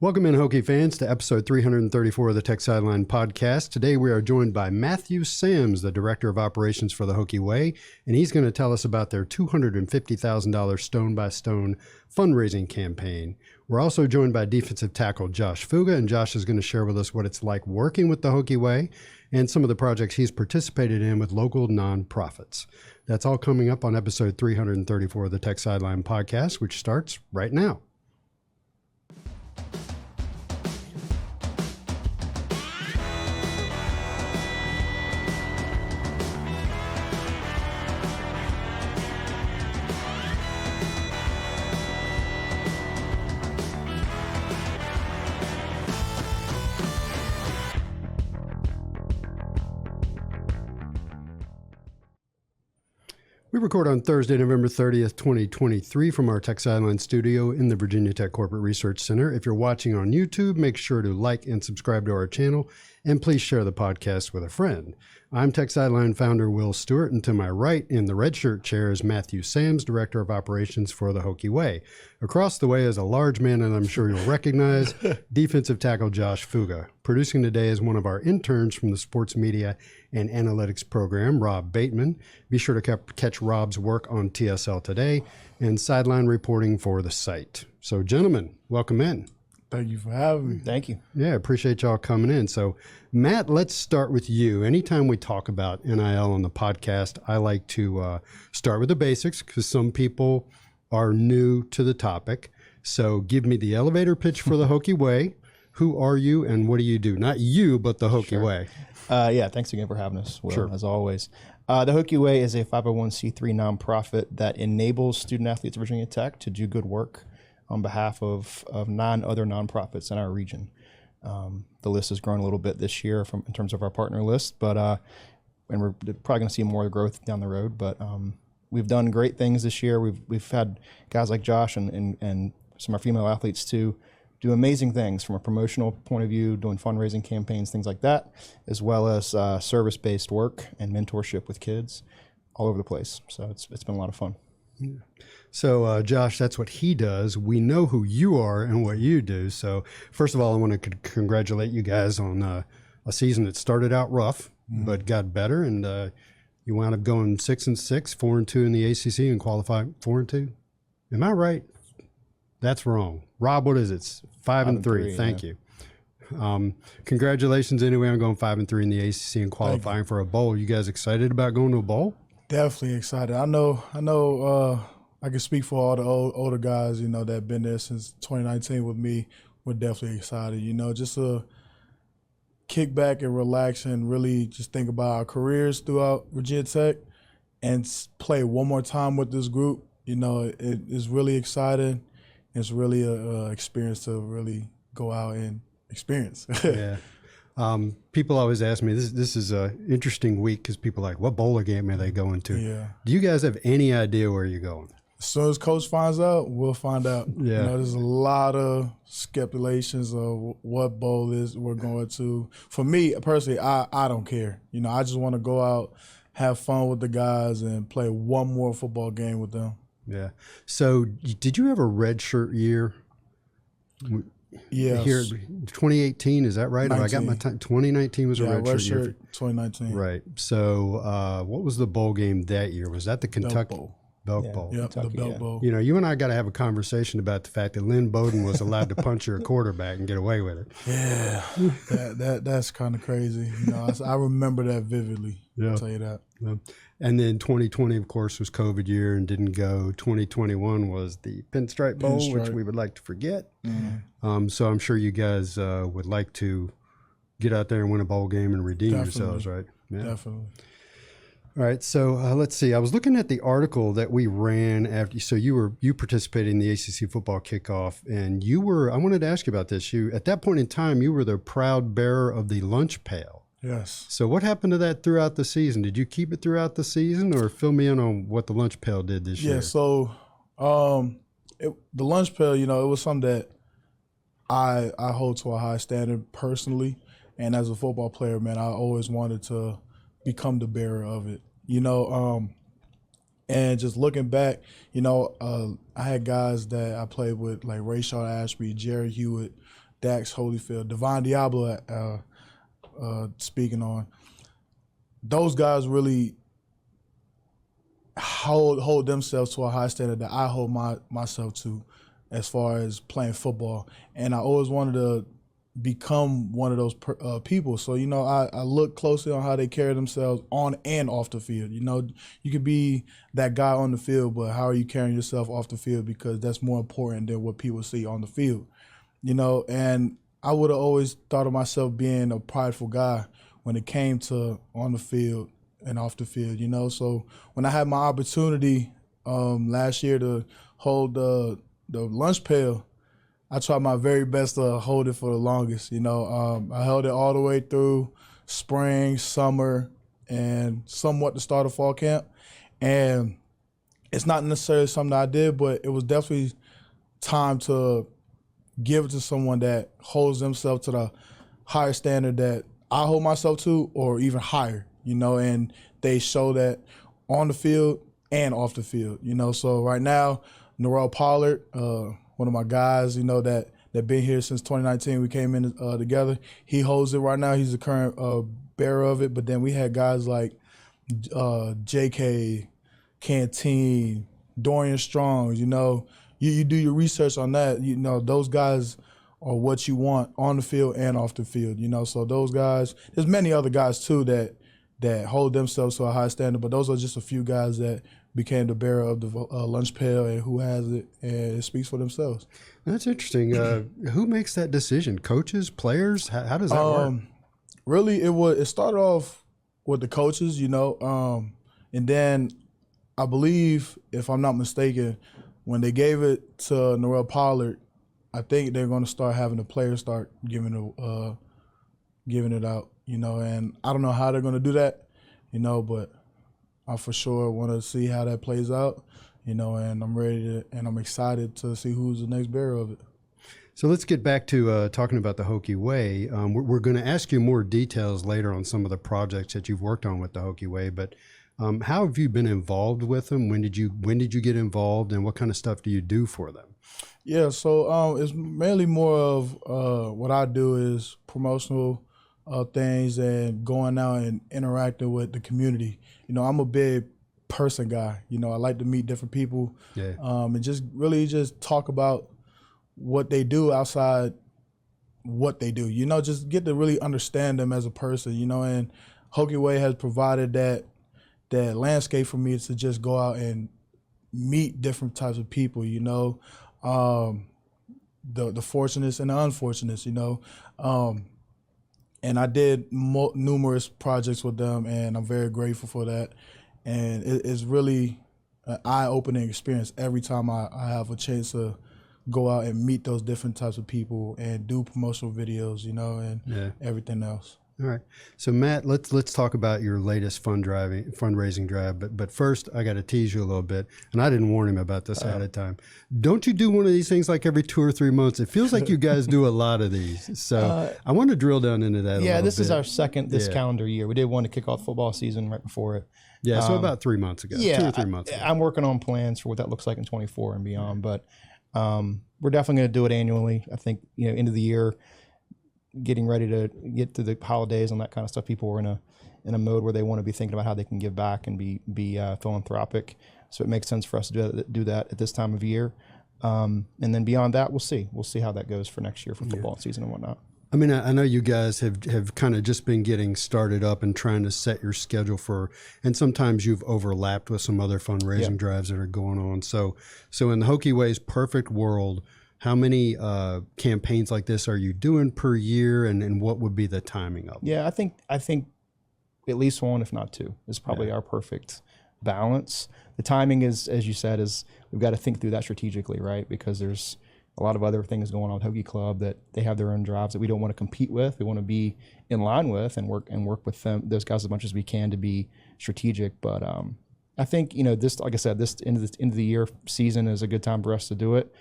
Welcome in, Hokie fans, to episode 334 of the Tech Sideline podcast. Today we are joined by Matthew Sams, the Director of Operations for the Hokie Way, and he's going to tell us about their $250,000 stone-by-stone fundraising campaign. We're also joined by defensive tackle Josh Fuga, and Josh is going to share with us what it's like working with the Hokie Way and some of the projects he's participated in with local nonprofits. That's all coming up on episode 334 of the Tech Sideline podcast, which starts right now. We record on Thursday, November 30th, 2023 from our Tech Sideline studio in the Virginia Tech Corporate Research Center. If you're watching on YouTube, make sure to like and subscribe to our channel, and please share the podcast with a friend. I'm Tech Sideline founder Will Stewart, and to my right in the red shirt chair is Matthew Sams, Director of Operations for the Hokie Way. Across the way is a large man that I'm sure you'll recognize, defensive tackle Josh Fuga. Producing today is one of our interns from the Sports Media and Analytics program, Rob Bateman. Be sure to catch Rob's work on TSL today and sideline reporting for the site. So, gentlemen, welcome in. Thank you for having me. Thank you. Yeah, appreciate y'all coming in. So, Matt, let's start with you. Anytime we talk about NIL on the podcast, I like to start with the basics because some people are new to the topic. So give me the elevator pitch for the Hokie Way. Who are you and what do you do? Not you, but the Hokie Way. Yeah, thanks again for having us, Will, Sure. as always. The Hokie Way is a 501c3 nonprofit that enables student athletes at Virginia Tech to do good work on behalf of 9 other nonprofits in our region. The list has grown a little bit this year in terms of our partner list, but and we're probably going to see more growth down the road. But we've done great things this year. We've had guys like Josh and some of our female athletes too do amazing things from a promotional point of view, doing fundraising campaigns, things like that, as well as service-based work and mentorship with kids all over the place. So it's been a lot of fun. Yeah. So, Josh, that's what he does. We know who you are and what you do. So, first of all, I want to congratulate you guys on a season that started out rough, but got better. And you wound up going 6-6, 4-2 in the ACC, and qualified 4-2. Am I right? That's wrong. Rob, what is it? 5-3. Thank you. Congratulations. Anyway, I'm going 5-3 in the ACC and qualifying for a bowl. You guys excited about going to a bowl? Definitely excited. I know. I can speak for all the older guys, that have been there since 2019 with me. We're definitely excited. Just to kick back and relax and really just think about our careers throughout Virginia Tech and play one more time with this group. It is really exciting. It's really a experience to really go out and experience. Yeah. People always ask me, this is an interesting week because people are like, what bowler game are they going to? Yeah. Do you guys have any idea where you're going? As soon as coach finds out, we'll find out. Yeah. There's a lot of speculations of what bowl we're going to. For me, personally, I don't care. I just want to go out, have fun with the guys, and play one more football game with them. Yeah. So did you have a red shirt year? Yes. Here, 2018, is that right? Or I got my time. 2019 was a red shirt year. 2019. Right. So what was the bowl game that year? Was that the Kentucky Belk Bowl? Yep, the Belk Bowl. You and I got to have a conversation about the fact that Lynn Bowden was allowed to punch your quarterback and get away with it. Yeah, that's kind of crazy. I remember that vividly. Yeah. I'll tell you that. Yeah. And then 2020, of course, was COVID year and didn't go. 2021 was the Pinstripe Bowl, which we would like to forget. Mm-hmm. So I'm sure you guys would like to get out there and win a bowl game and redeem yourselves, right? Yeah. Definitely. All right, so let's see. I was looking at the article that we ran after. So you participated in the ACC football kickoff, and I wanted to ask you about this. At that point in time, you were the proud bearer of the lunch pail. Yes. So what happened to that throughout the season? Did you keep it throughout the season, or fill me in on what the lunch pail did this year? Yeah. So the lunch pail, it was something that I hold to a high standard personally, and as a football player, man, I always wanted to become the bearer of it, and just looking back, I had guys that I played with like Rayshard Ashby, Jerry Hewitt, Dax Holyfield, Devon Diablo, speaking on, those guys really hold themselves to a high standard that I hold myself to as far as playing football. And I always wanted to become one of those people. So, you know, I look closely on how they carry themselves on and off the field. You know, you could be that guy on the field, but how are you carrying yourself off the field? Because that's more important than what people see on the field. You know, and I would have always thought of myself being a prideful guy when it came to on the field and off the field, you know. So when I had my opportunity last year to hold the lunch pail, I tried my very best to hold it for the longest, you know. I held it all the way through spring, summer, and somewhat the start of fall camp. And it's not necessarily something that I did, but it was definitely time to give it to someone that holds themselves to the higher standard that I hold myself to, or even higher, you know, and they show that on the field and off the field, you know. So right now, Norrell Pollard, one of my guys, you know, that been here since 2019. We came in together. He holds it right now. He's the current bearer of it. But then we had guys like J.K. Canteen, Dorian Strong, you know. You do your research on that. You know, those guys are what you want on the field and off the field, you know. So those guys, there's many other guys too that hold themselves to a high standard, but those are just a few guys that became the bearer of the lunch pail and who has it, and it speaks for themselves. That's interesting. Who makes that decision? Coaches, players? How does that work? Really, it started off with the coaches, you know, and then I believe, if I'm not mistaken, when they gave it to Norrell Pollard, I think they're going to start having the players start giving it out, you know, and I don't know how they're going to do that, you know, but I for sure want to see how that plays out, you know, and I'm I'm excited to see who's the next bearer of it. So let's get back to talking about the Hokie Way. We're going to ask you more details later on some of the projects that you've worked on with the Hokie Way, but how have you been involved with them? When did you get involved, and what kind of stuff do you do for them? Yeah, so it's mainly more of what I do is promotional things and going out and interacting with the community. You know, I'm a big person guy. You know, I like to meet different people, and just really just talk about what they do outside what they do. You know, just get to really understand them as a person. You know, and Hokie Way has provided that landscape for me to just go out and meet different types of people. You know, the fortunates and the unfortunates. You know. And I did numerous projects with them, and I'm very grateful for that. And it's really an eye-opening experience every time I have a chance to go out and meet those different types of people and do promotional videos, you know, and everything else. All right. So Matt, let's talk about your latest fundraising drive. But first, I got to tease you a little bit, and I didn't warn him about this ahead of time. Don't you do one of these things like every 2 or 3 months? It feels like you guys do a lot of these. So I want to drill down into that. Yeah, this is our second this calendar year. We did one to kick off football season right before it. Yeah, so about 3 months ago. Yeah, 2 or 3 months ago. I'm working on plans for what that looks like in 24 and beyond. But we're definitely going to do it annually. I think, you know, end of the year, getting ready to get to the holidays and that kind of stuff, people are in a mode where they want to be thinking about how they can give back and be philanthropic. So it makes sense for us to do that at this time of year. And then beyond that, we'll see how that goes for next year for football season and whatnot. I mean, I know you guys have kind of just been getting started up and trying to set your schedule and sometimes you've overlapped with some other fundraising drives that are going on. So in the Hokie Way's perfect world, how many campaigns like this are you doing per year, and what would be the timing of them? Yeah, I think at least one, if not two, is probably our perfect balance. The timing is, as you said, is we've got to think through that strategically, right? Because there's a lot of other things going on with Hokie Club that they have their own drives that we don't want to compete with. We want to be in line with and work with those guys as much as we can to be strategic. But I think, you know, this, like I said, this end of the year season is a good time for us to do it.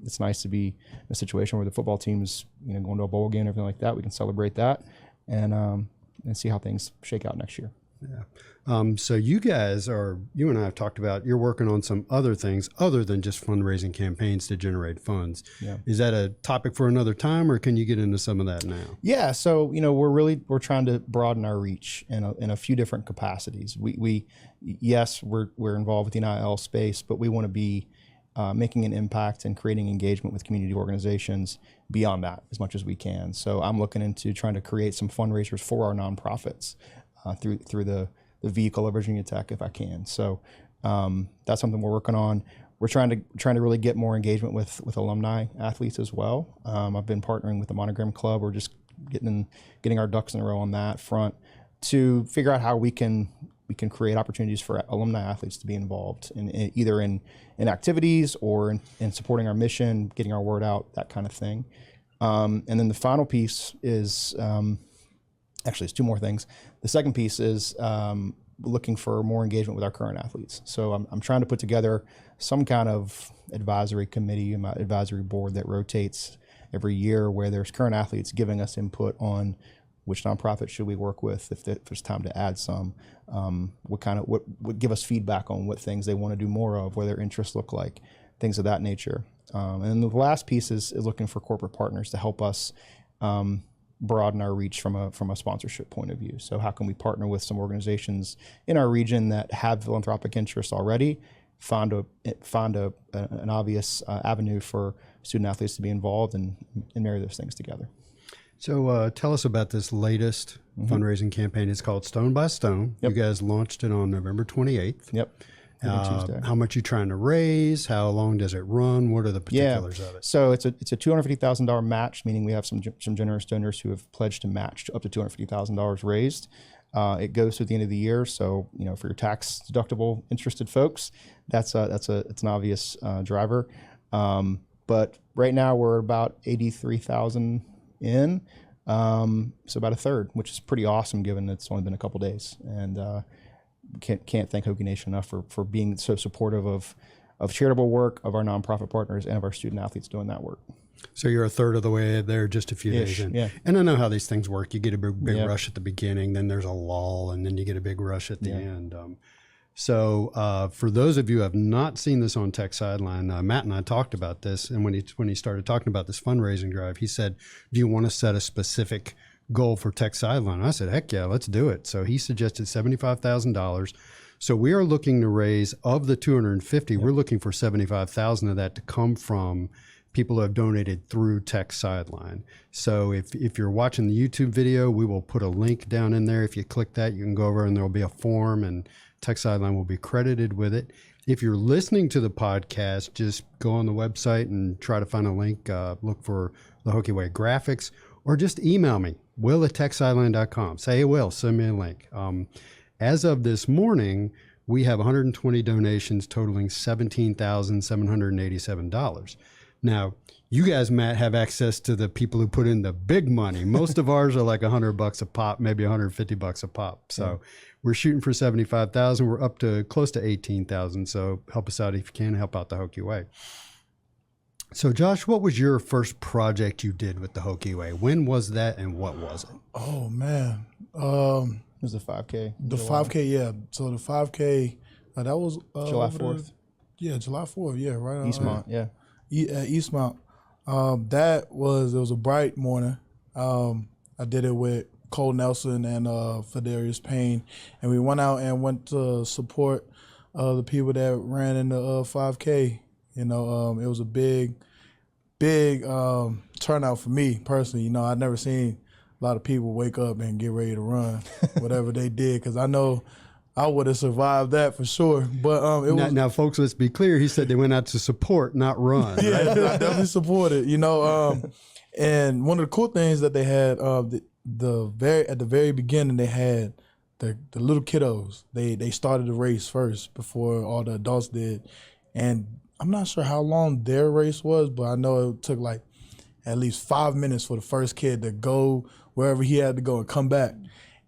It's nice to be in a situation where the football team's, you know, going to a bowl game and everything like that. We can celebrate that and see how things shake out next year. Yeah. So you and I have talked about, you're working on some other things other than just fundraising campaigns to generate funds. Yeah. Is that a topic for another time, or can you get into some of that now? Yeah. So, we're trying to broaden our reach in a few different capacities. Yes, we're involved with the NIL space, but we want to be making an impact and creating engagement with community organizations beyond that as much as we can. So I'm looking into trying to create some fundraisers for our nonprofits through the vehicle of Virginia Tech, if I can. So that's something we're working on. We're trying to really get more engagement with alumni athletes as well. I've been partnering with the Monogram Club. We're just getting our ducks in a row on that front to figure out how we can create opportunities for alumni athletes to be involved in either in activities or in supporting our mission, getting our word out, that kind of thing. And then the final piece is, actually it's two more things. The second piece is looking for more engagement with our current athletes. So I'm trying to put together some kind of advisory committee, advisory board that rotates every year, where there's current athletes giving us input on which nonprofit should we work with, if there's time to add some, what give us feedback on what things they want to do more of, what their interests look like, things of that nature. And then the last piece is looking for corporate partners to help us broaden our reach from a sponsorship point of view. So how can we partner with some organizations in our region that have philanthropic interests already, find an obvious avenue for student athletes to be involved, and marry those things together. So tell us about this latest fundraising campaign. It's called Stone by Stone. Yep. You guys launched it on November 28th. Yep. How much you trying to raise? How long does it run? What are the particulars of it? So it's a $250,000 match, meaning we have some generous donors who have pledged to match up to $250,000 raised. It goes through the end of the year. So, for your tax deductible interested folks, it's an obvious driver. But right now we're about 83,000 in. So about a third, which is pretty awesome given it's only been a couple days. And can't thank Hokie Nation enough for being so supportive of charitable work, of our nonprofit partners, and of our student athletes doing that work. So you're a third of the way there, just a few days in. Yeah. And I know how these things work. You get a big rush at the beginning, then there's a lull, and then you get a big rush at the end. So for those of you who have not seen this on Tech Sideline, Matt and I talked about this, and when he started talking about this fundraising drive, he said, do you want to set a specific goal for Tech Sideline? I said, heck yeah, let's do it. So he suggested $75,000. So we are looking to raise, of the 250, we're looking for 75,000 of that to come from people who have donated through Tech Sideline. So if you're watching the YouTube video, we will put a link down in there. If you click that, you can go over and there'll be a form, and Tech Sideline will be credited with it. If you're listening to the podcast, just go on the website and try to find a link, look for the Hokie Way graphics, or just email me, will@techsideline.com. Say, hey, Will, send me a link. As of this morning, we have 120 donations totaling $17,787. Now, you guys, Matt, have access to the people who put in the big money. Most of ours are like $100 a pop, maybe $150 a pop. So we're shooting for 75,000. We're up to close to 18,000. So help us out if you can. Help out the Hokie Way. So, Josh, what was your first project you did with the Hokie Way? When was that, and what was it? Oh man, it was the 5K. The 5K, yeah. So the 5K, that was July 4th. July 4th. Yeah, right. Eastmont, at Eastmont. It was a bright morning. I did it with Cole Nelson and Fadarius Payne, and we went out and went to support the people that ran in the 5K. It was a big turnout for me personally. I'd never seen a lot of people wake up and get ready to run, whatever they did, because I know I would have survived that for sure. But now, folks, let's be clear. He said they went out to support, not run. Yeah, right? I definitely supported. And one of the cool things that they had, at the very beginning, they had the little kiddos. They started the race first before all the adults did, and I'm not sure how long their race was, but I know it took like at least 5 minutes for the first kid to go wherever he had to go and come back.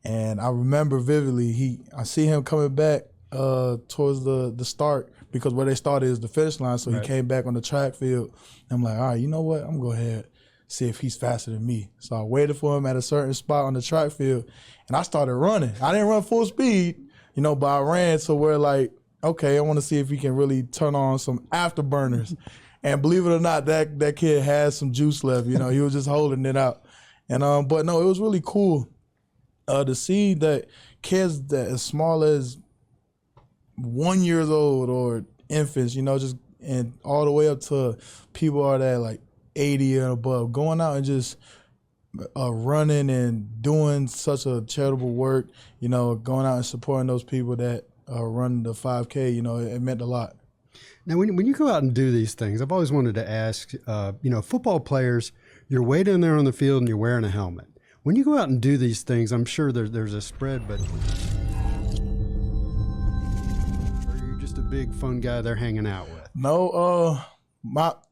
And I remember vividly, I see him coming back towards the start, because where they started is the finish line. So he came back on the track field. And I'm like, all right, you know what? I'm going to go ahead, see if he's faster than me. So I waited for him at a certain spot on the track field, and I started running. I didn't run full speed, but I ran to where like, okay, I want to see if he can really turn on some afterburners. And believe it or not, that kid had some juice left. He was just holding it out. And but no, it was really cool to see that kids that as small as 1 year old or infants, just and all the way up to people are that like 80 and above, going out and just running and doing such a charitable work, going out and supporting those people that are running the 5K, it meant a lot. Now, when you go out and do these things, I've always wanted to ask, football players, you're way down there on the field and you're wearing a helmet. When you go out and do these things, I'm sure there's a spread, but are you just a big fun guy they're hanging out with? No,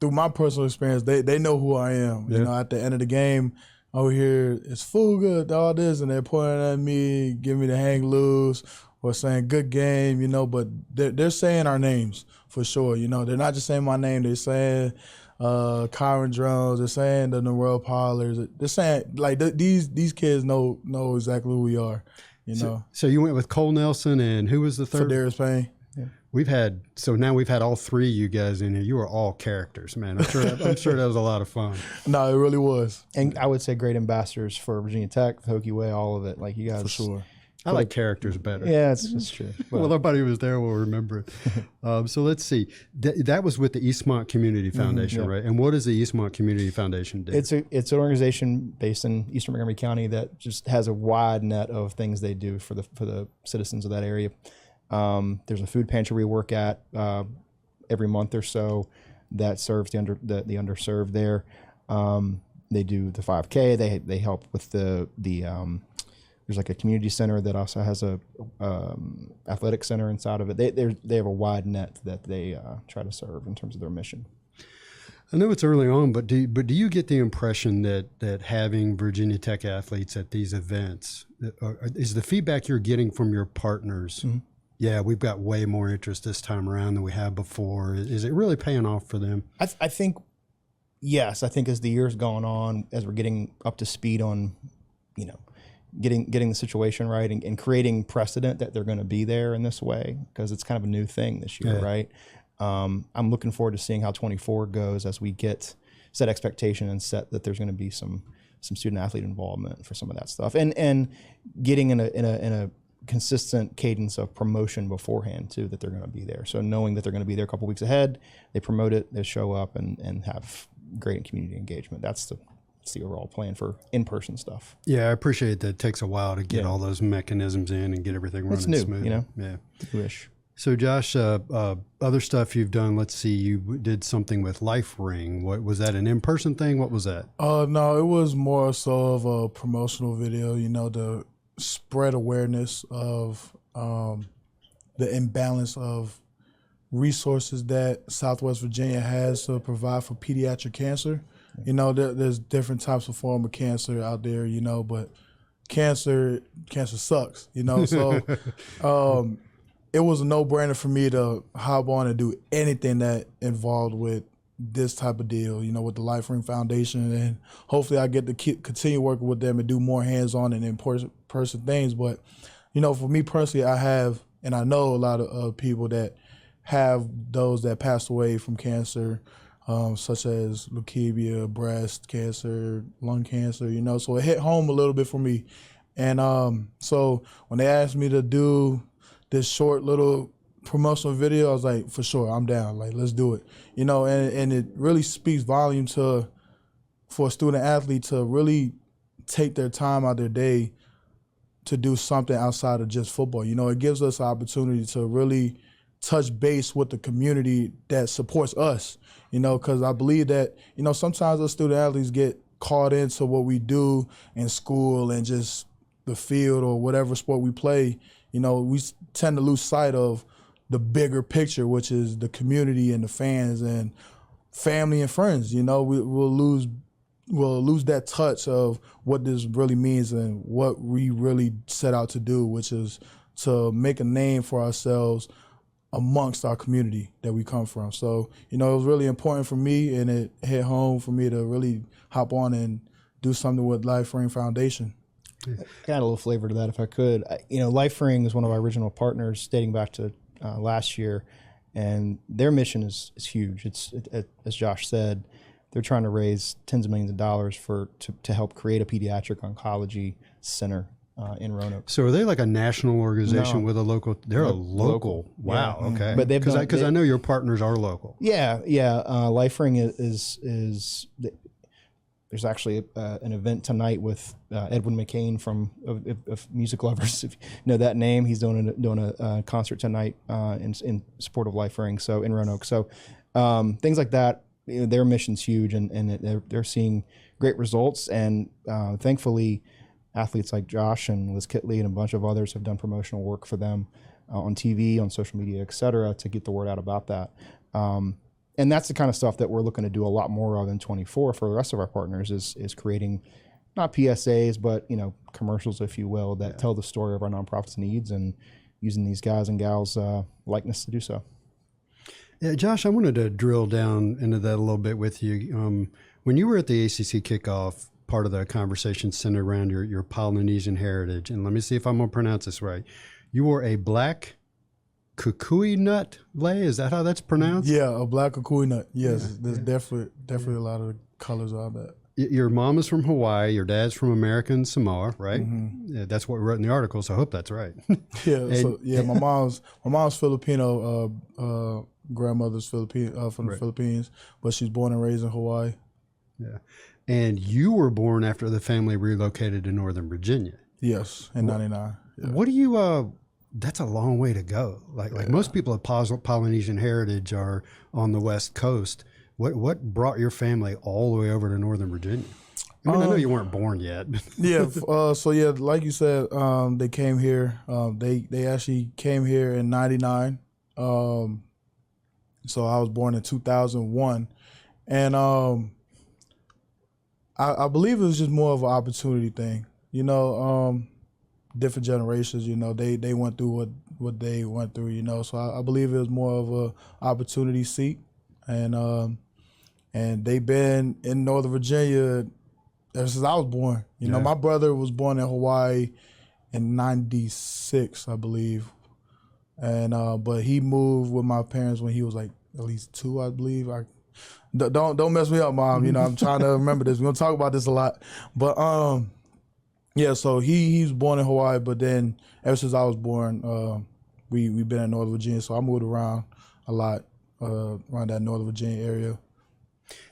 through my personal experience, they know who I am. Yeah. At the end of the game, over here, it's Fuga, all this, and they're pointing at me, giving me the hang loose, or saying good game, but they're saying our names for sure. They're not just saying my name, they're saying Kyron Jones, they're saying the Norrell Pollers, they're saying like these kids know exactly who we are. So you went with Cole Nelson, and who was the third? Fadarius Payne. Yeah. We've had all three of you guys in here. You are all characters, man. I'm sure that was a lot of fun. No, it really was. And I would say great ambassadors for Virginia Tech, the Hokie Way, all of it. Like you guys, for sure. I like characters better. Yeah, it's true. Well, nobody who was there will remember it. So let's see. That was with the Eastmont Community Foundation, right? And what does the Eastmont Community Foundation do? It's an organization based in Eastern Montgomery County that just has a wide net of things they do for the citizens of that area. There's a food pantry we work at every month or so that serves the underserved there. They do the 5K. They help with the there's like a community center that also has a athletic center inside of it. They have a wide net that they try to serve in terms of their mission. I know it's early on, but do you get the impression that having Virginia Tech athletes at these events is the feedback you're getting from your partners? Mm-hmm. Yeah, we've got way more interest this time around than we have before. Is it really paying off for them? I think yes. I think as the years gone on, as we're getting up to speed on, getting the situation right and creating precedent that they're going to be there in this way, because it's kind of a new thing this year, right? I'm looking forward to seeing how 24 goes as we set expectation and set that there's going to be some student athlete involvement for some of that stuff, and getting in a consistent cadence of promotion beforehand too, that they're going to be there. So knowing that they're going to be there a couple weeks ahead, they promote it, they show up and have great community engagement. That's the overall plan for in-person stuff. Yeah, I appreciate that. It takes a while to get all those mechanisms in and get everything running smooth. Yeah. Wish. So Josh, other stuff you've done, let's see, you did something with Life Ring. What was that, an in-person thing? What was that? No, it was more so of a promotional video, to spread awareness of the imbalance of resources that Southwest Virginia has to provide for pediatric cancer. There's different types of form of cancer out there, but cancer sucks, so it was a no-brainer for me to hop on and do anything that involved with this type of deal, with the Life Ring Foundation, and hopefully I get to continue working with them and do more hands-on and in-person things. But, for me personally, I have, and I know a lot of people that have those that passed away from cancer, such as leukemia, breast cancer, lung cancer, so it hit home a little bit for me. And so when they asked me to do this short little promotional video, I was like, for sure, I'm down. Like, let's do it. And it really speaks volume for a student athlete to really take their time out of their day to do something outside of just football. It gives us an opportunity to really touch base with the community that supports us, because I believe that, sometimes us student athletes get caught into what we do in school and just the field or whatever sport we play. We tend to lose sight of the bigger picture, which is the community and the fans and family and friends. We'll lose that touch of what this really means and what we really set out to do, which is to make a name for ourselves amongst our community that we come from. So, it was really important for me, and it hit home for me to really hop on and do something with Life Ring Foundation. Got a little flavor to that if I could. Life Ring is one of our original partners dating back to last year, and their mission is huge. It's as Josh said, they're trying to raise tens of millions of dollars to help create a pediatric oncology center in Roanoke. So are they like a national organization No. with a local? They're a local. Wow. Yeah. Okay. But they've because I know your partners are local. Yeah. Life Ring is there's actually an event tonight with Edwin McCain from of Music Lovers. If you know that name, he's doing a concert tonight in support of Life Ring. So in Roanoke. So things like that. Their mission's huge, and they're seeing great results. And thankfully, athletes like Josh and Liz Kitley and a bunch of others have done promotional work for them on TV, on social media, et cetera, to get the word out about that. And that's the kind of stuff that we're looking to do a lot more of in 24 for the rest of our partners is creating not PSAs, but commercials, if you will, that tell the story of our nonprofit's needs and using these guys and gals' likeness to do so. Yeah, Josh, I wanted to drill down into that a little bit with you. When you were at the ACC kickoff, part of the conversation centered around your Polynesian heritage, and let me see if I'm going to pronounce this right. You wore a black kukui nut lei. Is that how that's pronounced? Yeah, a black kukui nut. Yes, there's definitely a lot of colors on that. Your mom is from Hawaii. Your dad's from American Samoa, right? Mm-hmm. Yeah, that's what we wrote in the article, so I hope that's right. My mom's Filipino. Grandmother's Filipino from the Philippines, but she's born and raised in Hawaii. Yeah, and you were born after the family relocated to Northern Virginia. Yes, in '99. Yeah. What do you? That's a long way to go. Like most people of Polynesian heritage are on the West Coast. What brought your family all the way over to Northern Virginia? I mean, I know you weren't born yet. Like you said, they came here. They actually came here in '99. So I was born in 2001, and I believe it was just more of an opportunity thing. Different generations. They went through what they went through. So I believe it was more of a opportunity seek, and they've been in Northern Virginia ever since I was born. My brother was born in Hawaii in '96, I believe. And but he moved with my parents when he was like at least 2, I believe. Don't mess me up, Mom. I'm trying to remember this. We're gonna talk about this a lot. But so he was born in Hawaii, but then ever since I was born, we've been in Northern Virginia. So I moved around a lot around that Northern Virginia area.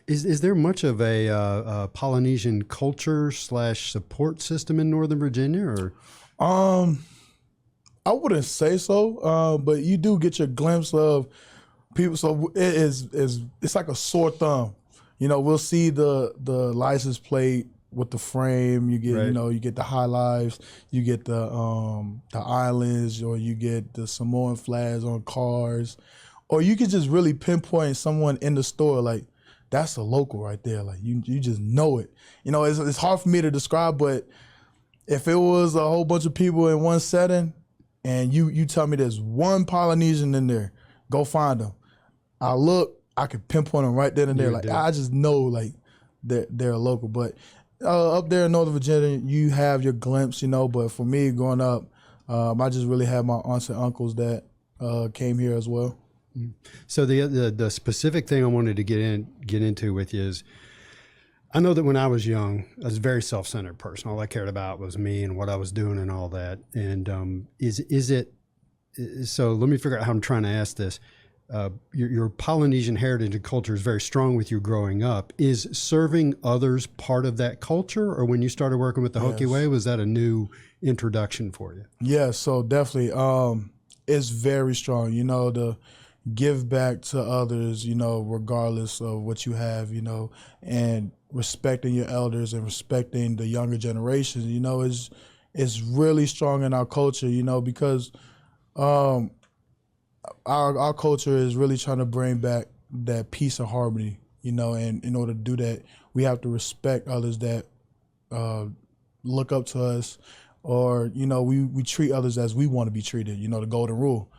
Is there much of a Polynesian culture / support system in Northern Virginia, or? I wouldn't say so, but you do get your glimpse of people. So it's like a sore thumb. We'll see the license plate with the frame. You get you get the high lives, you get the islands, or you get the Samoan flags on cars, or you could just really pinpoint someone in the store like that's a local right there. Like you just know it. It's hard for me to describe, but if it was a whole bunch of people in one setting. And you tell me there's one Polynesian in there, go find them. I look, I can pinpoint them right then and there. I just know like they're local. But up there in Northern Virginia, you have your glimpse, But for me, growing up, I just really had my aunts and uncles that came here as well. So the specific thing I wanted to get into with you is, I know that when I was young, I was a very self-centered person. All I cared about was me and what I was doing and all that. And so let me figure out how I'm trying to ask this. Your Polynesian heritage and culture is very strong with you growing up. Is serving others part of that culture? Or when you started working with the Hokie Way, was that a new introduction for you? Yeah, so definitely. It's very strong, to give back to others, regardless of what you have, and respecting your elders and respecting the younger generations, is really strong in our culture, because our culture is really trying to bring back that peace and harmony, and in order to do that, we have to respect others that look up to us, or, we treat others as we want to be treated, the golden rule.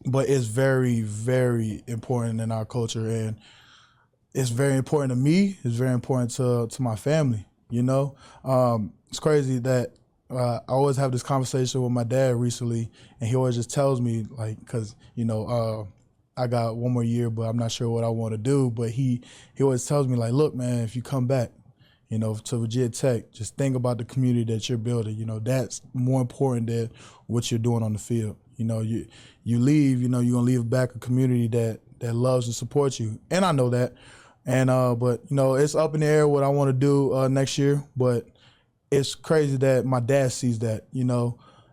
but it's very, very important in our culture, and it's very important to me. It's very important to my family. You know, it's crazy that I always have this conversation with my dad recently, and he always just tells me, like, because I got one more year, but I'm not sure what I want to do. But he always tells me, like, look, man, if you come back, to Virginia Tech, just think about the community that you're building. That's more important than what you're doing on the field. You leave, you're gonna leave back a community that loves and supports you, and I know that. And but it's up in the air what I want to do next year. But it's crazy that my dad sees that,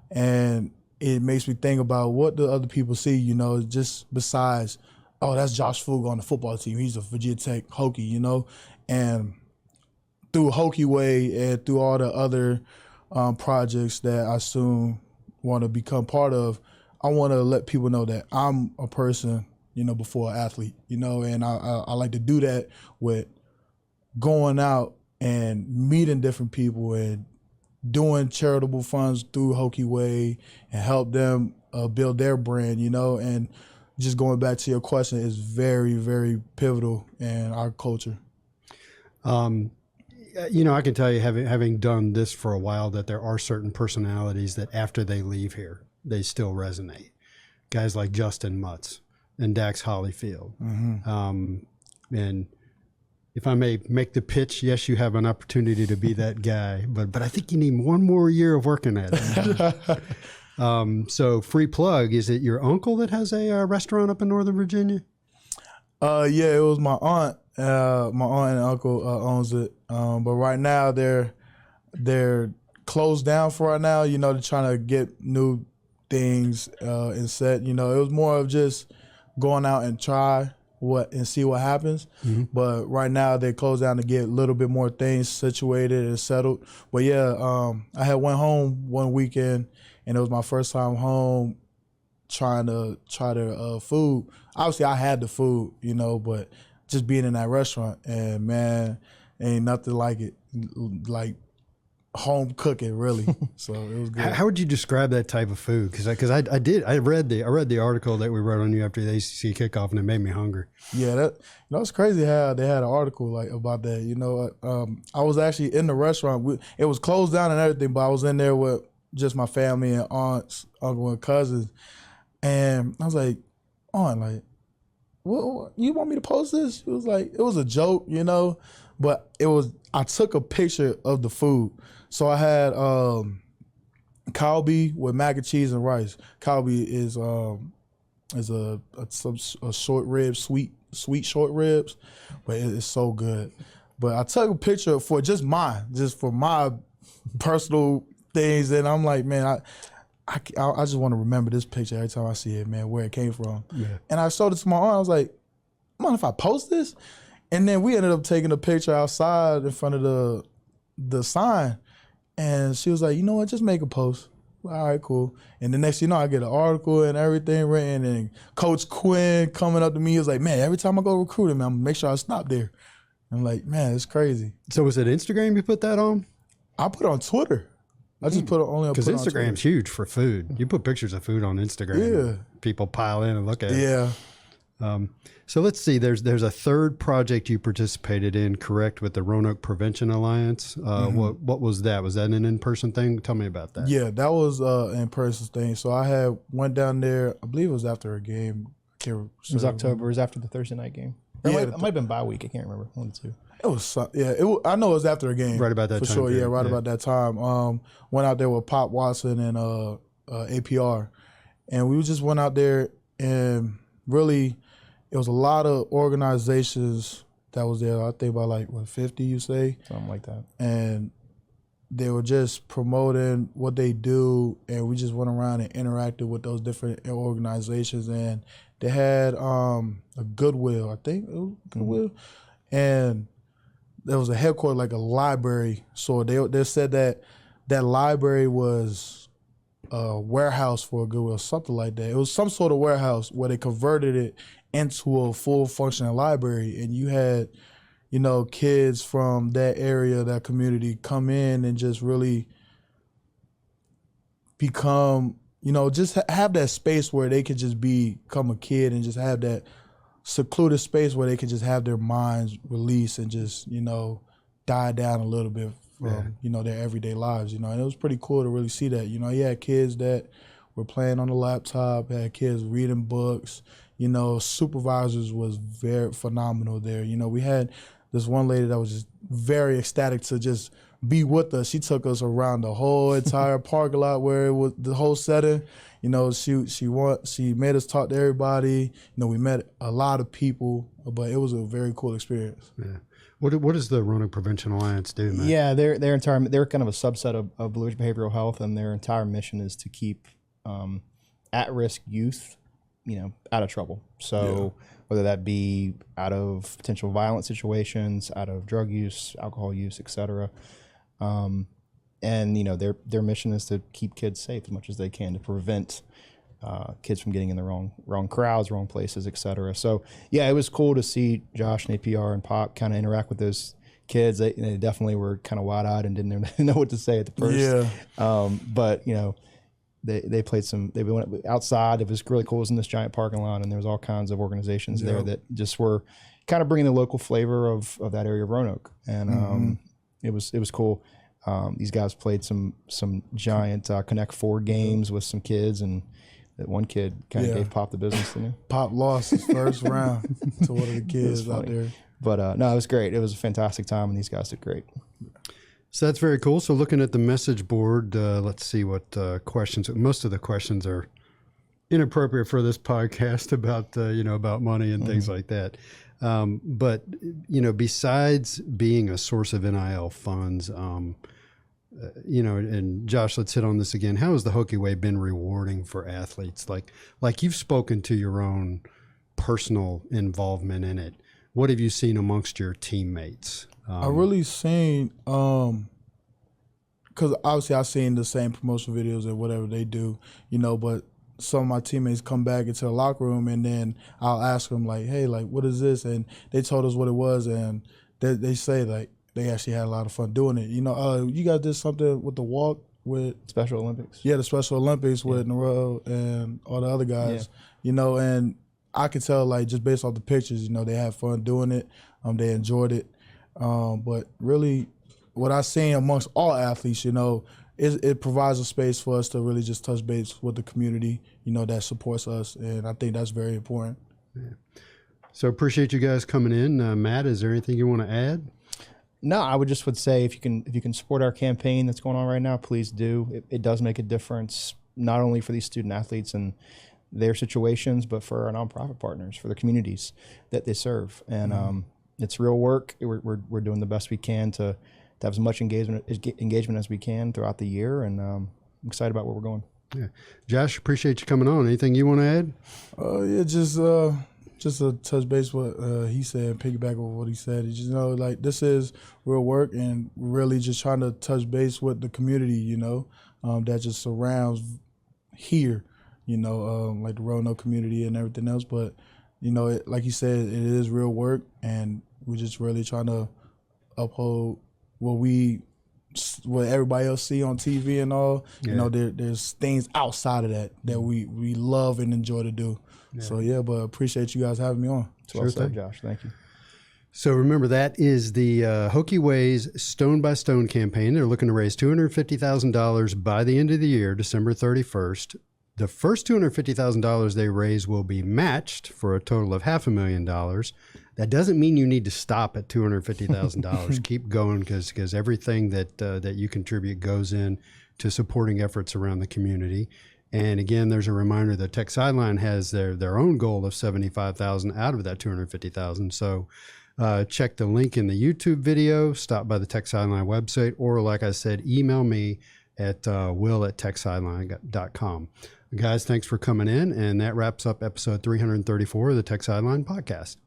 and it makes me think about what the other people see, just besides, oh, that's Josh Fuga on the football team. He's a Virginia Tech Hokie, and through Hokie Way and through all the other projects that I soon want to become part of, I want to let people know that I'm a person, before an athlete, and I like to do that with going out and meeting different people and doing charitable funds through Hokie Way and help them build their brand, and just going back to your question, is very, very pivotal in our culture. I can tell you, having done this for a while, that there are certain personalities that after they leave here, they still resonate. Guys like Justin Mutz and Dax Hollyfield. Mm-hmm. And if I may make the pitch, yes, you have an opportunity to be that guy, but I think you need one more year of working at it. So free plug, is it your uncle that has a restaurant up in Northern Virginia? Yeah, it was my aunt. My aunt and uncle owns it. But right now they're closed down for right now. They're trying to get new things and set. It was more of just going out and try and see what happens. Mm-hmm. But right now they closed down to get a little bit more things situated and settled. But yeah, I had went home one weekend, and it was my first time home trying to try their food. Obviously I had the food, but just being in that restaurant, and man, ain't nothing like it, like home cooking, really. So it was good. How would you describe that type of food? Because I read the article that we wrote on you after the ACC kickoff, and it made me hungry. Yeah, it's crazy how they had an article like about that. I was actually in the restaurant. It was closed down and everything, but I was in there with just my family and aunts, uncle, and cousins, and I was like, Aunt, like, what, you want me to post this? It was like, it was a joke, but I took a picture of the food. So I had kalbi with mac and cheese and rice. Kalbi is a short rib, sweet short ribs, but it's so good. But I took a picture for for my personal things, and I'm like, man, I just want to remember this picture every time I see it, man, where it came from. Yeah. And I showed it to my aunt. I was like, mind if I post this? And then we ended up taking a picture outside in front of the sign. And she was like, you know what, just make a post. All right, cool. And the next thing you know, I get an article and everything written, and Coach Quinn coming up to me, he was like, man, every time I go recruiting, man, I'm gonna make sure I stop there. I'm like, man, it's crazy. So was it Instagram you put that on? I put it on Twitter. I just put it only on Twitter. Because Instagram's huge for food. You put pictures of food on Instagram. Yeah. People pile in and look at it. Yeah. So let's see. There's a third project you participated in, correct, with the Roanoke Prevention Alliance. What was that? Was that an in-person thing? Tell me about that. Yeah, that was an in-person thing. So I went down there. I believe it was after a game. It was October. It was after the Thursday night game. It might have been bye week. I can't remember. One or two. It was, I know it was after a game. Right about that for time. For sure, yeah, right about that time. Went out there with Pop Watson and APR. And we just went out there, and really, it was a lot of organizations that was there. I think about 50, you say? Something like that. And they were just promoting what they do, and we just went around and interacted with those different organizations. And they had a Goodwill, I think it was Goodwill. Mm-hmm. And there was a headquarters, like a library. So they said that library was a warehouse for a Goodwill, something like that. It was some sort of warehouse where they converted it into a full functioning library. And you had, kids from that area, that community come in and just really become you know, just have that space where they could just become a kid and just have that secluded space where they could just have their minds release and just, you know, die down a little bit from, you know, their everyday lives, you know. And it was pretty cool to really see that. You know, you had kids that were playing on the laptop, had kids reading books, you know, supervisors was very phenomenal there. You know, we had this one lady that was just very ecstatic to just be with us. She took us around the whole entire parking lot where it was the whole setting. You know, she made us talk to everybody. You know, we met a lot of people, but it was a very cool experience. Yeah. What does the Roanoke Prevention Alliance do, Matt? Yeah, they're kind of a subset of Blue Ridge Behavioral Health, and their entire mission is to keep at-risk youth, you know, out of trouble. So whether that be out of potential violent situations, out of drug use, alcohol use, etc. And you know, their mission is to keep kids safe as much as they can, to prevent kids from getting in the wrong crowds, wrong places, etc. So yeah, it was cool to see Josh and APR and Pop kind of interact with those kids. They definitely were kind of wide-eyed and didn't know what to say at the first. Yeah. But you know, they played they went outside. It was really cool. It was in this giant parking lot, and there was all kinds of organizations there that just were kind of bringing the local flavor of that area of Roanoke, and it was cool. These guys played some giant Connect 4 games with some kids, and that one kid kind of gave Pop the business, didn't he? Pop lost his first round to one of the kids out there. But no, it was great. It was a fantastic time, and these guys did great. So that's very cool. So looking at the message board, let's see what questions. Most of the questions are inappropriate for this podcast about about money and things like that. But you know, besides being a source of NIL funds, you know, and Josh, let's hit on this again. How has the Hokie Way been rewarding for athletes? Like you've spoken to your own personal involvement in it. What have you seen amongst your teammates? I really seen, because obviously I've seen the same promotional videos and whatever they do, you know, but some of my teammates come back into the locker room and then I'll ask them like, hey, like, what is this? And they told us what it was, and they say like they actually had a lot of fun doing it. You know, you guys did something with the walk with Special Olympics. Yeah, the Special Olympics with Narelle and all the other guys, you know, and I could tell like just based off the pictures, you know, they had fun doing it. They enjoyed it. But really what I've seen amongst all athletes, you know, it provides a space for us to really just touch base with the community, you know, that supports us. And I think that's very important. Yeah. So appreciate you guys coming in. Matt, is there anything you want to add? No, I would say if you can support our campaign that's going on right now, please do. It does make a difference, not only for these student athletes and their situations, but for our nonprofit partners, for the communities that they serve. And it's real work. We're doing the best we can to have as much engagement as we can throughout the year, and I'm excited about where we're going. Yeah, Josh, appreciate you coming on. Anything you want to add? Yeah, just a touch base what he said, piggyback on what he said. It's just, you know, like this is real work, and really just trying to touch base with the community, you know, that just surrounds here, you know, like the Roanoke community and everything else. But you know, like you said, it is real work, and we're just really trying to uphold what everybody else see on TV and all. You know, there's things outside of that we love and enjoy to do. Yeah. So but appreciate you guys having me on. Well said, Josh. Thank you. So remember, that is the Hokie Way's Stone by Stone campaign. They're looking to raise $250,000 by the end of the year, December 31st. The first $250,000 they raise will be matched for a total of $500,000. That doesn't mean you need to stop at $250,000. Keep going, because everything that you contribute goes in to supporting efforts around the community. And again, there's a reminder that Tech Sideline has their own goal of $75,000 out of that $250,000. So check the link in the YouTube video, stop by the Tech Sideline website, or like I said, email me at will@techsideline.com. Guys, thanks for coming in, and that wraps up episode 334 of the Tech Sideline podcast.